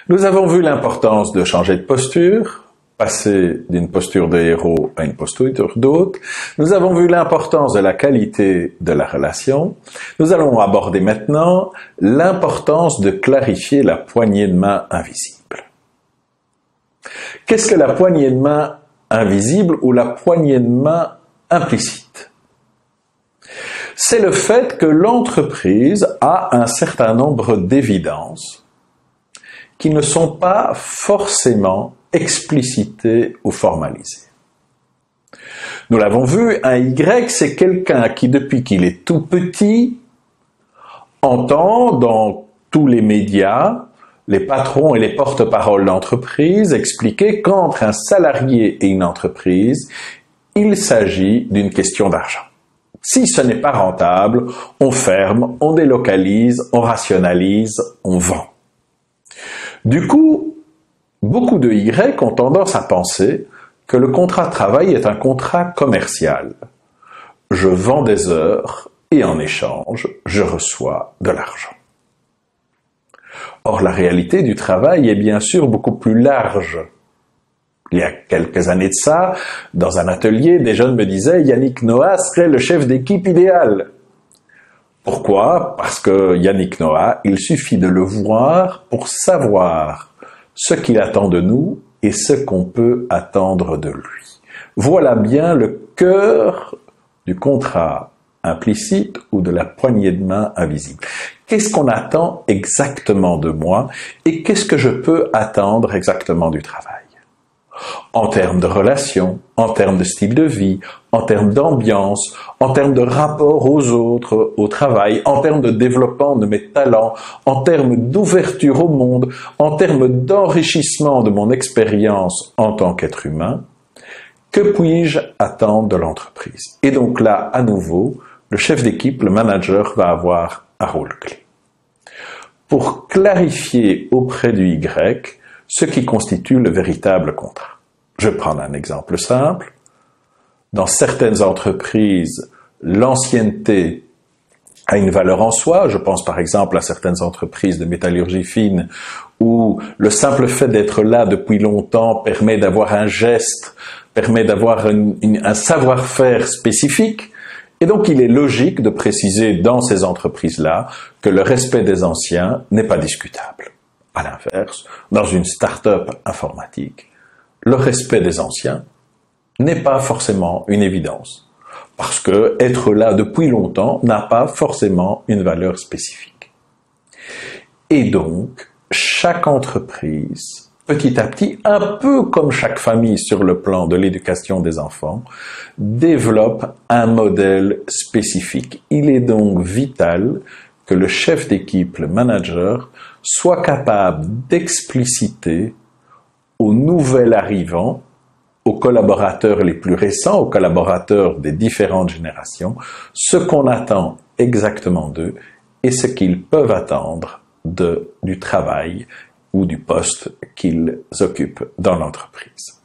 Nous avons vu l'importance de changer de posture, passer d'une posture de héros à une posture d'hôte. Nous avons vu l'importance de la qualité de la relation. Nous allons aborder maintenant l'importance de clarifier la poignée de main invisible. Qu'est-ce que la poignée de main invisible ou la poignée de main implicite? C'est le fait que l'entreprise a un certain nombre d'évidences qui ne sont pas forcément explicitées ou formalisées. Nous l'avons vu, un Y, c'est quelqu'un qui, depuis qu'il est tout petit, entend dans tous les médias, les patrons et les porte-paroles d'entreprise expliquer qu'entre un salarié et une entreprise, il s'agit d'une question d'argent. Si ce n'est pas rentable, on ferme, on délocalise, on rationalise, on vend. Du coup, beaucoup de Y ont tendance à penser que le contrat de travail est un contrat commercial. Je vends des heures et en échange, je reçois de l'argent. Or, la réalité du travail est bien sûr beaucoup plus large. Il y a quelques années de ça, dans un atelier, des jeunes me disaient « Yannick Noah serait le chef d'équipe idéal ». Pourquoi? Parce que Yannick Noah, il suffit de le voir pour savoir ce qu'il attend de nous et ce qu'on peut attendre de lui. Voilà bien le cœur du contrat implicite ou de la poignée de main invisible. Qu'est-ce qu'on attend exactement de moi et qu'est-ce que je peux attendre exactement du travail? En termes de relations, en termes de style de vie, en termes d'ambiance, en termes de rapport aux autres, au travail, en termes de développement de mes talents, en termes d'ouverture au monde, en termes d'enrichissement de mon expérience en tant qu'être humain, que puis-je attendre de l'entreprise? Et donc là, à nouveau, le chef d'équipe, le manager, va avoir un rôle clé. Pour clarifier auprès du Y ce qui constitue le véritable contrat. Je vais prendre un exemple simple. Dans certaines entreprises, l'ancienneté a une valeur en soi. Je pense par exemple à certaines entreprises de métallurgie fine où le simple fait d'être là depuis longtemps permet d'avoir un geste, permet d'avoir un savoir-faire spécifique. Et donc il est logique de préciser dans ces entreprises-là que le respect des anciens n'est pas discutable. À l'inverse, dans une start-up informatique, le respect des anciens n'est pas forcément une évidence, parce que être là depuis longtemps n'a pas forcément une valeur spécifique. Et donc, chaque entreprise, petit à petit, un peu comme chaque famille sur le plan de l'éducation des enfants, développe un modèle spécifique. Il est donc vital que le chef d'équipe, le manager, soit capable d'expliciter aux nouveaux arrivants, aux collaborateurs les plus récents, aux collaborateurs des différentes générations, ce qu'on attend exactement d'eux et ce qu'ils peuvent attendre du travail ou du poste qu'ils occupent dans l'entreprise.